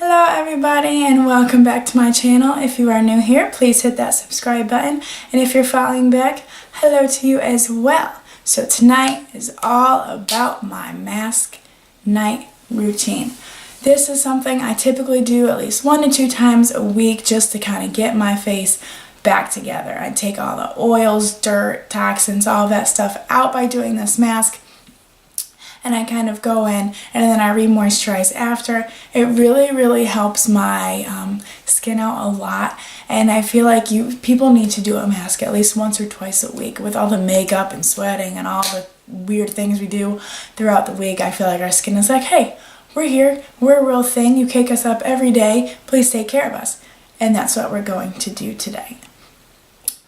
Hello everybody and welcome back to my channel. If you are new here, please hit that subscribe button, and if you're following back, hello to you as well. So tonight is all about my mask night routine. This is something I typically do at least 1 to 2 times a week just to kind of get my face back together. I take all the oils, dirt, toxins, all that stuff out by doing this mask. And I kind of go in and then I re-moisturize after. It really helps my skin out a lot, and I feel like people need to do a mask at least once or twice a week. With all the makeup and sweating and all the weird things we do throughout the week, I feel like our skin is like, hey, we're here, we're a real thing, you kick us up every day, please take care of us. And that's what we're going to do today.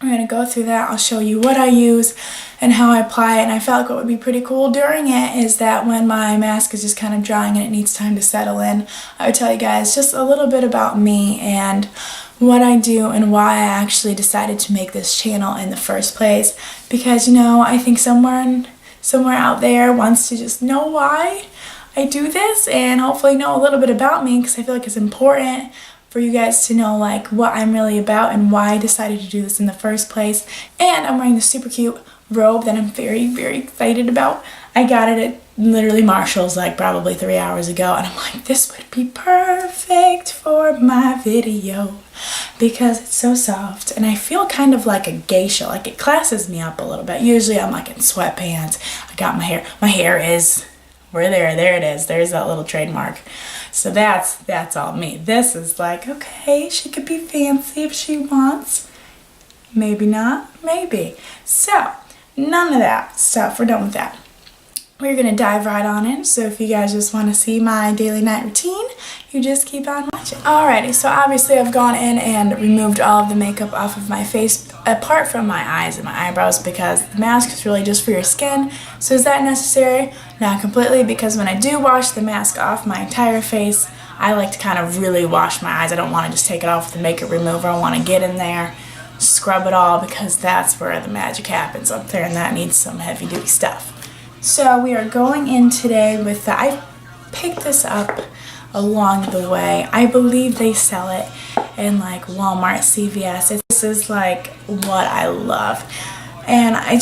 I'm going to go through that. I'll show you what I use and how I apply it. And I felt like what would be pretty cool during it is that when my mask is just kind of drying and it needs time to settle in, I would tell you guys just a little bit about me and what I do and why I actually decided to make this channel in the first place. Because, you know, I think somewhere out there wants to just know why I do this and hopefully know a little bit about me, because I feel like it's important for you guys to know like what I'm really about and why I decided to do this in the first place. And I'm wearing this super cute robe that I'm very excited about. I got it at literally Marshall's like probably 3 hours ago, and I'm like, this would be perfect for my video because it's so soft and I feel kind of like a geisha, like it classes me up a little bit. Usually I'm like in sweatpants. I got my hair is, there it is, there's that little trademark. So that's all me. This is like, okay, she could be fancy if she wants. Maybe not, maybe. So, none of that stuff, we're done with that. We're gonna dive right on in. So if you guys just wanna see my daily night routine, you just keep on watching. Alrighty, so obviously I've gone in and removed all of the makeup off of my face, apart from my eyes and my eyebrows, because the mask is really just for your skin. So is that necessary? Not completely, because when I do wash the mask off my entire face, I like to kind of really wash my eyes. I don't wanna just take it off with the makeup remover. I wanna get in there, scrub it all, because that's where the magic happens up there, and that needs some heavy duty stuff. So we are going in today with I picked this up along the way. I believe they sell it in like Walmart, CVS. This is like what I love. And I'm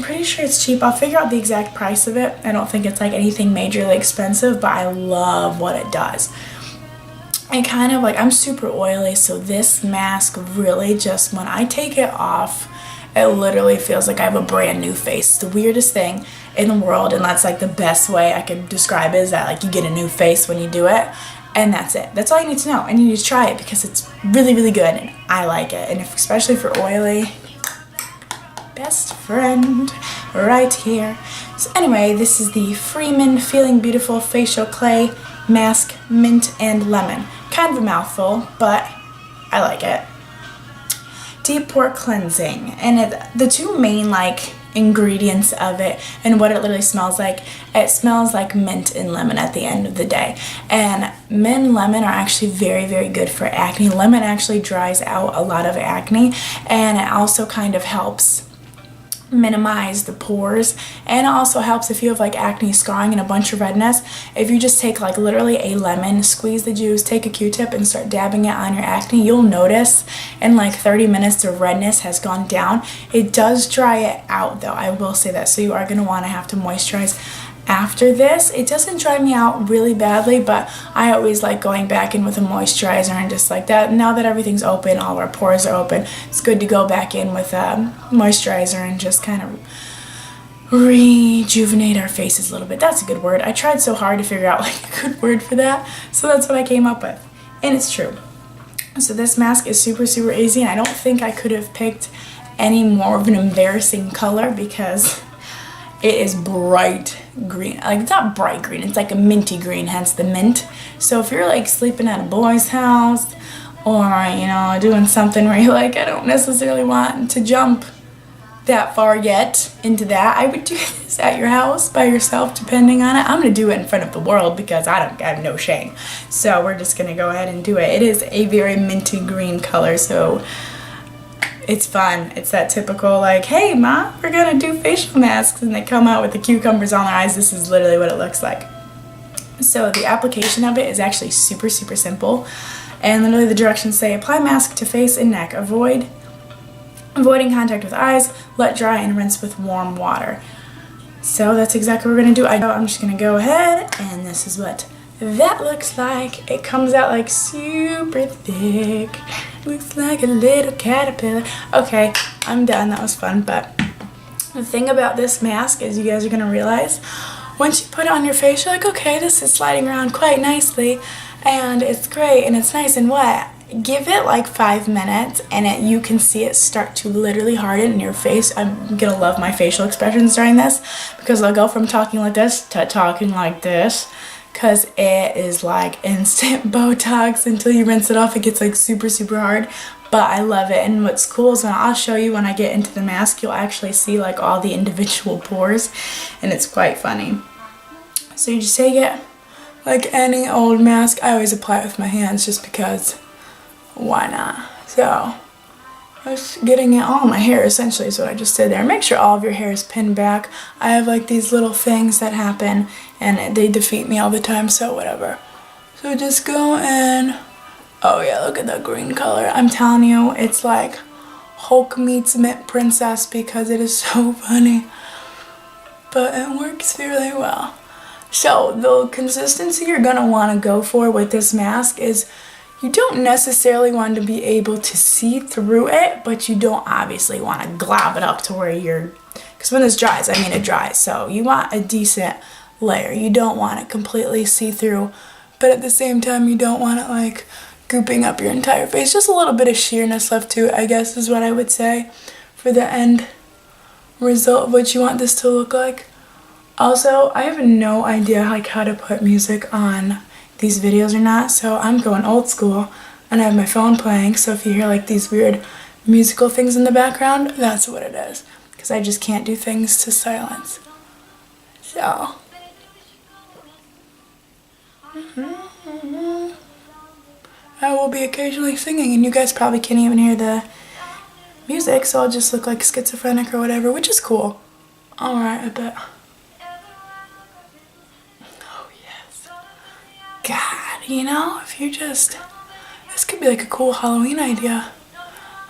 pretty sure it's cheap. I'll figure out the exact price of it. I don't think it's like anything majorly expensive, but I love what it does. And kind of like, I'm super oily, so this mask really just, when I take it off, it literally feels like I have a brand new face. It's the weirdest thing in the world, and that's like the best way I could describe it, is that like you get a new face when you do it, and that's it. That's all you need to know, and you need to try it because it's really good and I like it. And especially for oily, best friend right here. So anyway, this is the Freeman Feeling Beautiful Facial Clay Mask Mint and Lemon. Kind of a mouthful, but I like it. Deep pore cleansing, and the two main like ingredients of it and what it literally smells like, it smells like mint and lemon at the end of the day. And mint and lemon are actually very good for acne. Lemon actually dries out a lot of acne, and it also kind of helps minimize the pores, and it also helps if you have like acne scarring and a bunch of redness. If you just take like literally a lemon, squeeze the juice, take a Q-tip and start dabbing it on your acne, you'll notice in like 30 minutes the redness has gone down. It does dry it out though, I will say that, so you are going to want to have to moisturize after this. It doesn't dry me out really badly, but I always like going back in with a moisturizer and just like that. Now that everything's open, all our pores are open, it's good to go back in with a moisturizer and just kind of rejuvenate our faces a little bit. That's a good word. I tried so hard to figure out like a good word for that, so that's what I came up with, and it's true. So this mask is super easy, and I don't think I could have picked any more of an embarrassing color because it is bright green. Like, it's not bright green, it's like a minty green, hence the mint. So if you're like sleeping at a boy's house, or you know, doing something where you're like, I don't necessarily want to jump that far yet into that, I would do this at your house by yourself, depending on it. I'm gonna do it in front of the world because I have no shame. So we're just gonna go ahead and do it. It is a very minty green color, so it's fun. It's that typical like, hey ma, we're gonna do facial masks, and they come out with the cucumbers on their eyes. This is literally what it looks like. So the application of it is actually super simple, and literally the directions say apply mask to face and neck, avoiding contact with eyes, let dry and rinse with warm water. So that's exactly what we're gonna do. I'm just gonna go ahead, and this is what that looks like. It comes out like super thick. Looks like a little caterpillar. Okay, I'm done. That was fun. But the thing about this mask is you guys are gonna realize once you put it on your face, you're like, okay, this is sliding around quite nicely and it's great and it's nice and wet. Give it like 5 minutes and you can see it start to literally harden in your face. I'm gonna love my facial expressions during this because I'll go from talking like this to talking like this, because it is like instant Botox. Until you rinse it off, it gets like super hard, but I love it. And what's cool is I'll show you when I get into the mask, you'll actually see like all the individual pores, and it's quite funny. So you just take it like any old mask. I always apply it with my hands just because why not? So just getting it all in my hair essentially is what I just did there. Make sure all of your hair is pinned back. I have like these little things that happen and they defeat me all the time, so whatever. So just go and oh yeah, look at that green color. I'm telling you, it's like Hulk meets Mint Princess because it is so funny. But it works really well. So the consistency you're gonna want to go for with this mask is you don't necessarily want to be able to see through it, but you don't obviously want to glob it up to where you're, because when this dries, I mean it dries, so you want a decent layer. You don't want it completely see-through, but at the same time you don't want it like gooping up your entire face. Just a little bit of sheerness left to it, I guess is what I would say for the end result of what you want this to look like. Also, I have no idea like how to put music on these videos or not, so I'm going old school and I have my phone playing, so if you hear like these weird musical things in the background, that's what it is, because I just can't do things to silence. So I will be occasionally singing and you guys probably can't even hear the music, so I'll just look like schizophrenic or whatever, which is cool. Alright, I bet. God, you know, if you just, this could be like a cool Halloween idea.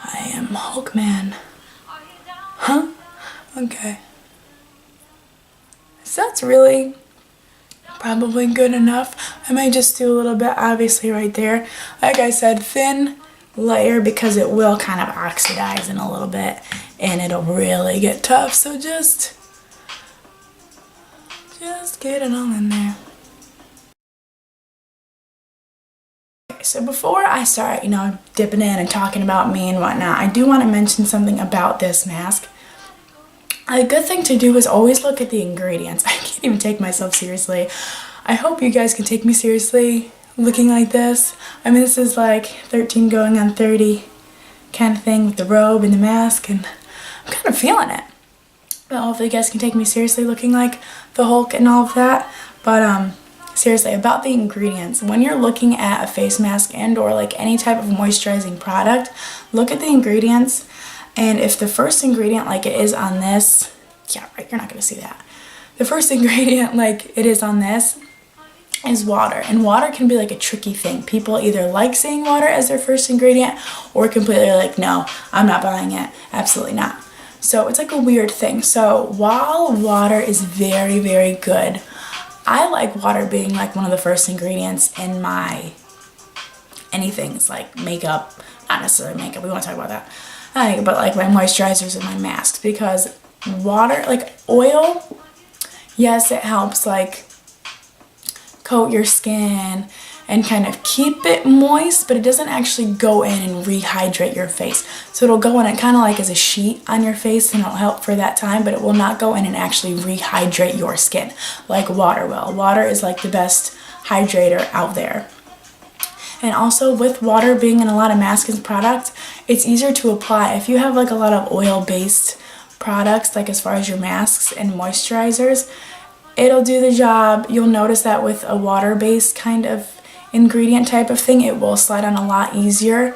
I am Hulkman. Huh? Okay. So that's really probably good enough. I might just do a little bit, obviously, right there. Like I said, thin layer because it will kind of oxidize in a little bit and it'll really get tough. So just get it all in there. So before I start, you know, dipping in and talking about me and whatnot, I do want to mention something about this mask. A good thing to do is always look at the ingredients. I can't even take myself seriously. I hope you guys can take me seriously looking like this. I mean, this is like 13 going on 30 kind of thing with the robe and the mask, and I'm kind of feeling it. But hopefully you guys can take me seriously looking like the Hulk and all of that. But seriously, about the ingredients, when you're looking at a face mask and or like any type of moisturizing product, look at the ingredients, and if the first ingredient like it is on this, yeah right, you're not going to see that. The first ingredient like it is on this is water, and water can be like a tricky thing. People either like saying water as their first ingredient or completely like, no, I'm not buying it, absolutely not. So it's like a weird thing. So while water is very good, I like water being like one of the first ingredients in my anything. It's like makeup, not necessarily makeup, we won't talk about that. But like my moisturizers and my masks, because water, like oil, yes, it helps like coat your skin and kind of keep it moist, but it doesn't actually go in and rehydrate your face. So it'll go in and kind of like as a sheet on your face and it'll help for that time, but it will not go in and actually rehydrate your skin like water will. Water is like the best hydrator out there. And also with water being in a lot of masks and products, it's easier to apply. If you have like a lot of oil-based products, like as far as your masks and moisturizers, it'll do the job. You'll notice that with a water-based kind of ingredient type of thing, it will slide on a lot easier.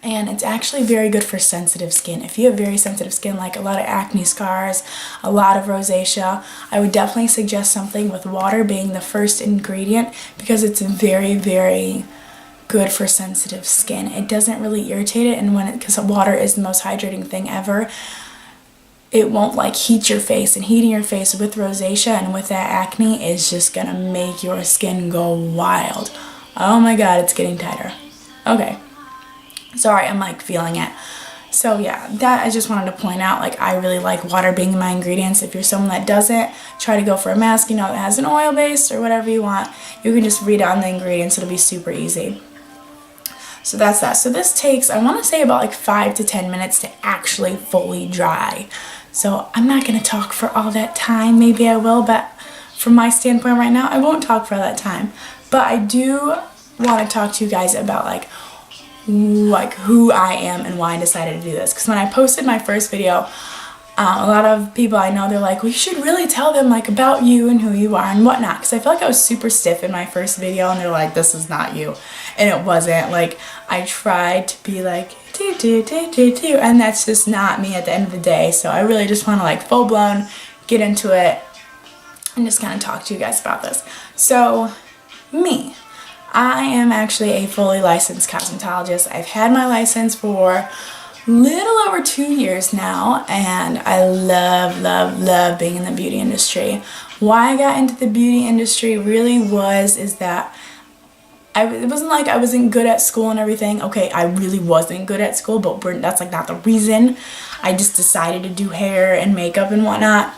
And it's actually very good for sensitive skin. If you have very sensitive skin, like a lot of acne scars, a lot of rosacea, I would definitely suggest something with water being the first ingredient, because it's very, very good for sensitive skin. It doesn't really irritate it, and because water is the most hydrating thing ever, it won't like heat your face, and heating your face with rosacea and with that acne is just gonna make your skin go wild. Oh my god, it's getting tighter. Okay, sorry, I'm like feeling it. So yeah, that I just wanted to point out, like I really like water being in my ingredients. If you're someone that doesn't, try to go for a mask, you know, that has an oil base or whatever you want. You can just read on the ingredients, it'll be super easy. So that's that. So this takes, I want to say, about like 5 to 10 minutes to actually fully dry. So I'm not going to talk for all that time. Maybe I will, but from my standpoint right now, I won't talk for all that time. But I do want to talk to you guys about like who I am and why I decided to do this. Because when I posted my first video, a lot of people I know, they're like, well, you should really tell them like about you and who you are and whatnot. Because I feel like I was super stiff in my first video, and they're like, this is not you. And it wasn't. Like, I tried to be like, and that's just not me at the end of the day. So I really just want to like full blown get into it and just kind of talk to you guys about this. So me, I am actually a fully licensed cosmetologist. I've had my license for little over 2 years now, and I love being in the beauty industry. Why I got into the beauty industry really is that it wasn't like I wasn't good at school and everything. Okay, I really wasn't good at school, but that's like not the reason. I just decided to do hair and makeup and whatnot.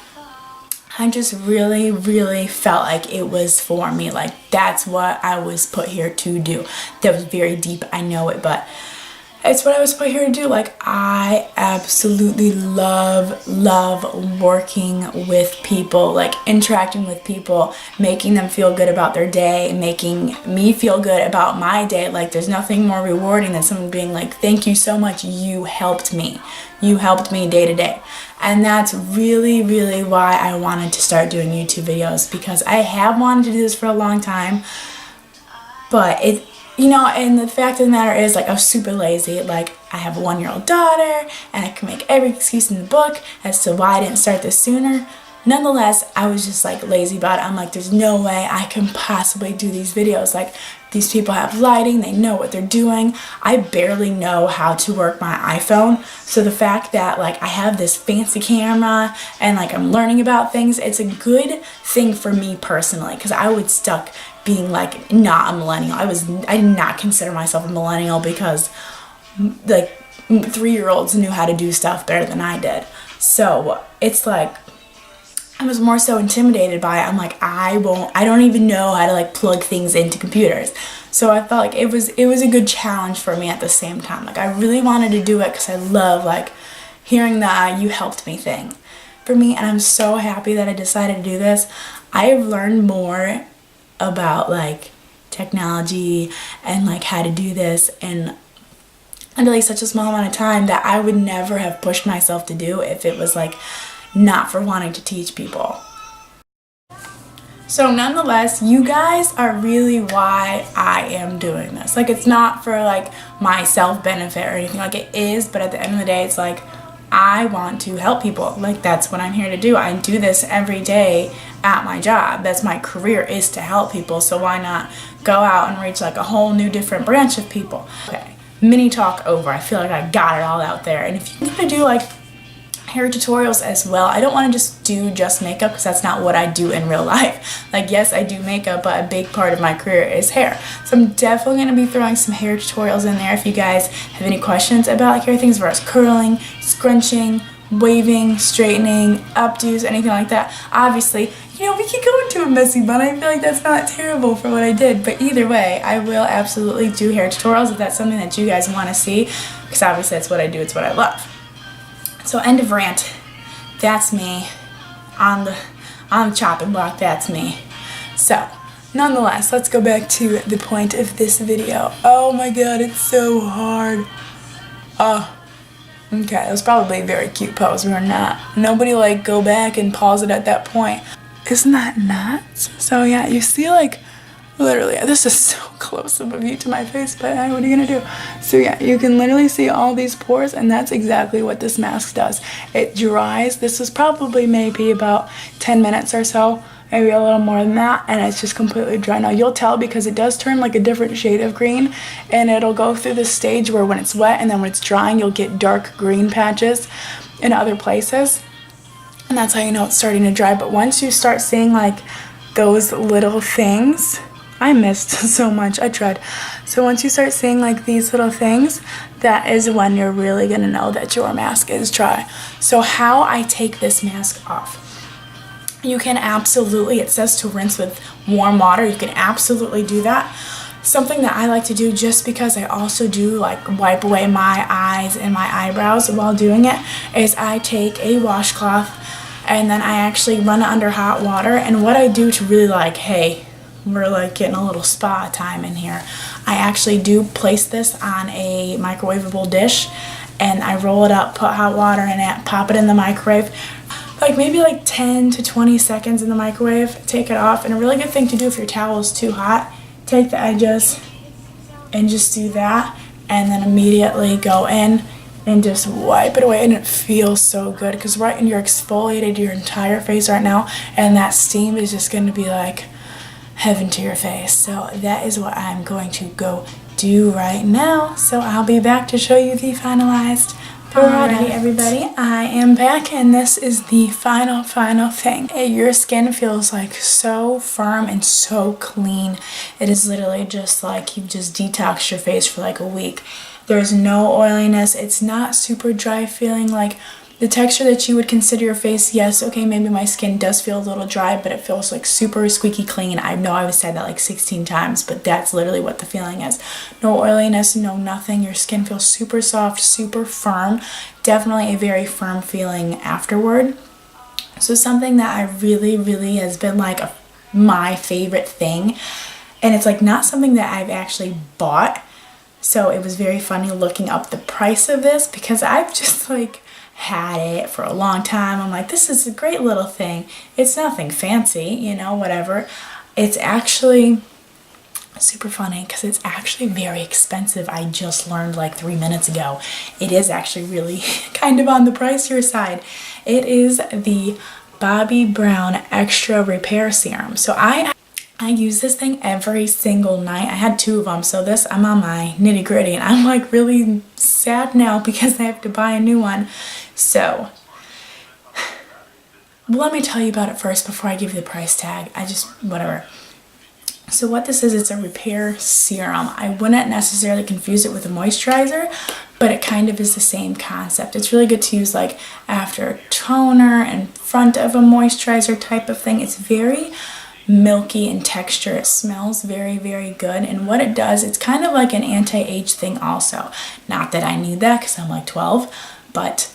I just really felt like it was for me. Like, that's what I was put here to do. That was very deep, I know it, but it's what I was put here to do. Like, I absolutely love working with people, like interacting with people, making them feel good about their day, making me feel good about my day. Like, there's nothing more rewarding than someone being like, thank you so much, you helped me. You helped me day to day. And that's really why I wanted to start doing YouTube videos, because I have wanted to do this for a long time, but you know, and the fact of the matter is, like, I was super lazy. Like, I have a 1-year-old daughter, and I can make every excuse in the book as to why I didn't start this sooner. Nonetheless, I was just like lazy about it. I'm like, there's no way I can possibly do these videos. Like, these people have lighting, they know what they're doing. I barely know how to work my iPhone. So the fact that like I have this fancy camera and like I'm learning about things, it's a good thing for me personally, because I would stuck being like not a millennial. I did not consider myself a millennial, because like 3-year-olds knew how to do stuff better than I did. So it's like I was more so intimidated by it. I'm like, I don't even know how to like plug things into computers. So I felt like it was a good challenge for me at the same time. Like, I really wanted to do it because I love like hearing the you helped me thing for me, and I'm so happy that I decided to do this. I have learned more about like technology and like how to do this in under like such a small amount of time that I would never have pushed myself to do if it was like not for wanting to teach people. So nonetheless, you guys are really why I am doing this. Like, it's not for like my self-benefit or anything. Like, it is, but at the end of the day, it's like I want to help people. Like, that's what I'm here to do. I do this every day at my job. That's my career, is to help people. So why not go out and reach like a whole new different branch of people? Okay, mini talk over. I feel like I got it all out there. And if you're gonna do like hair tutorials as well, I don't want to do just makeup, because that's not what I do in real life. Like, yes, I do makeup, but a big part of my career is hair. So I'm definitely going to be throwing some hair tutorials in there if you guys have any questions about like hair things, as far as curling, scrunching, waving, straightening, updos, anything like that. Obviously, you know, we could go into a messy bun. I feel like that's not terrible for what I did, but either way, I will absolutely do hair tutorials if that's something that you guys want to see, because obviously that's what I do, it's what I love. So end of rant. That's me on the chopping block. That's me. So nonetheless, let's go back to the point of this video. Oh my god, it's so hard. Okay, it was probably a very cute pose. Nobody like go back and pause it at that point. Isn't that nuts? So yeah, you see like literally, this is so close. close-up of you to my face, but hey, what are you gonna do? So yeah, you can literally see all these pores, and that's exactly what this mask does. It dries. This is probably maybe about 10 minutes or so, maybe a little more than that, and it's just completely dry. Now you'll tell because it does turn like a different shade of green, and it'll go through this stage where when it's wet and then when it's drying, you'll get dark green patches in other places, and that's how you know it's starting to dry. But once you start seeing like those little things, I missed so much, I tried. So once you start seeing like these little things, that is when you're really gonna know that your mask is dry. So how I take this mask off. You can absolutely, it says to rinse with warm water, you can absolutely do that. Something that I like to do, just because I also do like wipe away my eyes and my eyebrows while doing it, is I take a washcloth and then I actually run it under hot water. And what I do to really like, hey, we're like getting a little spa time in here, I actually do place this on a microwavable dish and I roll it up, put hot water in it, pop it in the microwave, like maybe like 10 to 20 seconds in the microwave, take it off. And a really good thing to do if your towel is too hot, take the edges and just do that, and then immediately go in and just wipe it away. And it feels so good because right, and you're exfoliated your entire face right now, and that steam is just going to be like heaven to your face. So that is what I'm going to go do right now. So I'll be back to show you the finalized. Alrighty everybody, I am back, and this is the final thing. Your skin feels like so firm and so clean. It is literally just like you've just detoxed your face for like a week. There's no oiliness. It's not super dry feeling, like the texture that you would consider your face. Yes, okay, maybe my skin does feel a little dry, but it feels like super squeaky clean. I know I've said that like 16 times, but that's literally what the feeling is. No oiliness, no nothing. Your skin feels super soft, super firm. Definitely a very firm feeling afterward. So something that I really has been like my favorite thing, and it's like not something that I've actually bought. So it was very funny looking up the price of this because I've just like had it for a long time. I'm like, this is a great little thing. It's nothing fancy, you know, whatever. It's actually super funny because it's actually very expensive. I just learned like 3 minutes ago. It is actually really kind of on the pricier side. It is the Bobbi Brown Extra Repair Serum. So I use this thing every single night. I had 2 of them, so this, I'm on my nitty gritty, and I'm like really sad now because I have to buy a new one. So let me tell you about it first before I give you the price tag. Whatever. So what this is, it's a repair serum. I wouldn't necessarily confuse it with a moisturizer, but it kind of is the same concept. It's really good to use like after a toner in front of a moisturizer type of thing. It's very milky in texture. It smells very good, and what it does, it's kind of like an anti-age thing also. Not that I need that because I'm like 12, but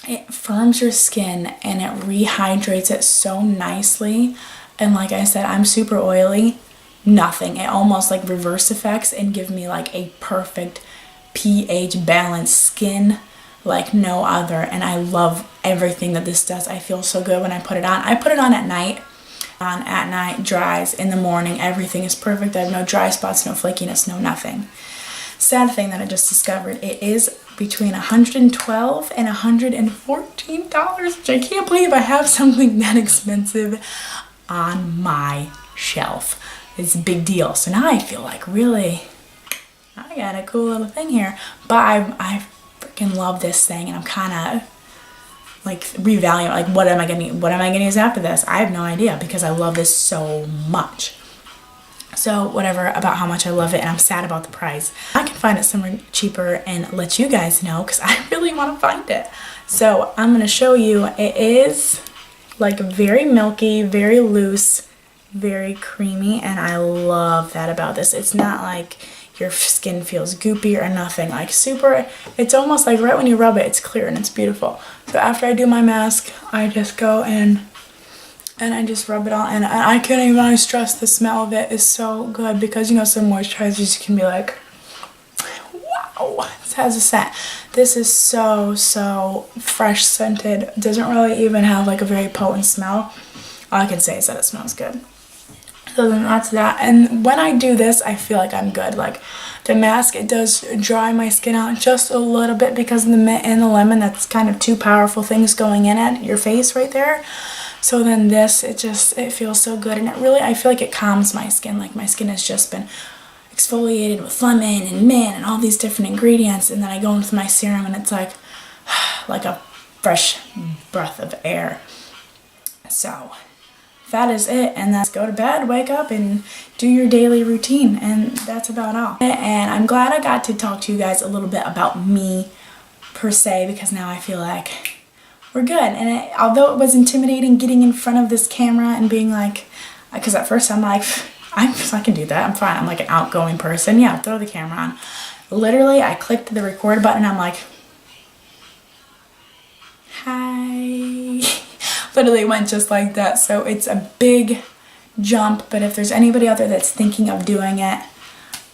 it firms your skin and it rehydrates it so nicely. And like I said, I'm super oily. Nothing. It almost like reverse effects and give me like a perfect pH balanced skin like no other. And I love everything that this does. I feel so good when I put it on. I put it on at night. At night, dries. In the morning, everything is perfect. I have no dry spots, no flakiness, no nothing. Sad thing that I just discovered, it is between $112 and $114, which I can't believe I have something that expensive on my shelf. It's a big deal. So now I feel like really, I got a cool little thing here. But I freaking love this thing, and I'm kind of like revaluing, like what am I gonna use after this? I have no idea because I love this so much. So whatever about how much I love it, and I'm sad about the price. I can find it somewhere cheaper and let you guys know because I really want to find it. So I'm gonna show you. It is like very milky, very loose, very creamy, and I love that about this. It's not like your skin feels goopy or nothing, like super, it's almost like right when you rub it, it's clear and it's beautiful. So after I do my mask, I just go in and I just rub it on, and I can't even stress the smell of it is so good because, you know, some moisturizers you can be like, wow, this has a scent. This is so fresh scented. It doesn't really even have like a very potent smell. All I can say is that it smells good. So then that's that. And when I do this, I feel like I'm good. Like the mask, it does dry my skin out just a little bit because of the mint and the lemon. That's kind of two powerful things going in at your face right there. So then this, it feels so good. And it really, I feel like it calms my skin. Like my skin has just been exfoliated with lemon and mint and all these different ingredients. And then I go into my serum and it's like a fresh breath of air. So that is it, and that's go to bed, wake up, and do your daily routine, and that's about all. And I'm glad I got to talk to you guys a little bit about me per se, because now I feel like we're good. And although it was intimidating getting in front of this camera and being like, because at first I'm like, I can do that, I'm fine, I'm like an outgoing person, yeah, throw the camera on. Literally, I clicked the record button, I'm like, hi. Literally went just like that. So it's a big jump, but if there's anybody out there that's thinking of doing it,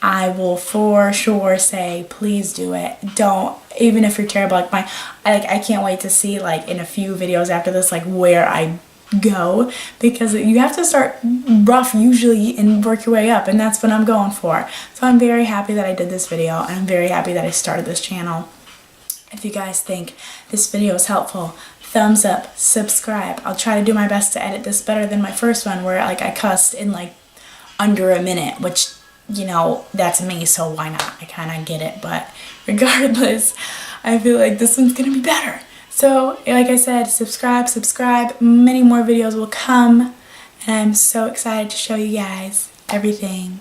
I will for sure say please do it. Don't, even if you're terrible like mine. I can't wait to see like in a few videos after this like where I go, because you have to start rough usually and work your way up, and that's what I'm going for. So I'm very happy that I did this video, and I'm very happy that I started this channel. If you guys think this video is helpful, thumbs up, subscribe. I'll try to do my best to edit this better than my first one where like I cussed in like under a minute, which, you know, that's me, so why not? I kind of get it, but regardless, I feel like this one's gonna be better. So like I said, subscribe, many more videos will come, and I'm so excited to show you guys everything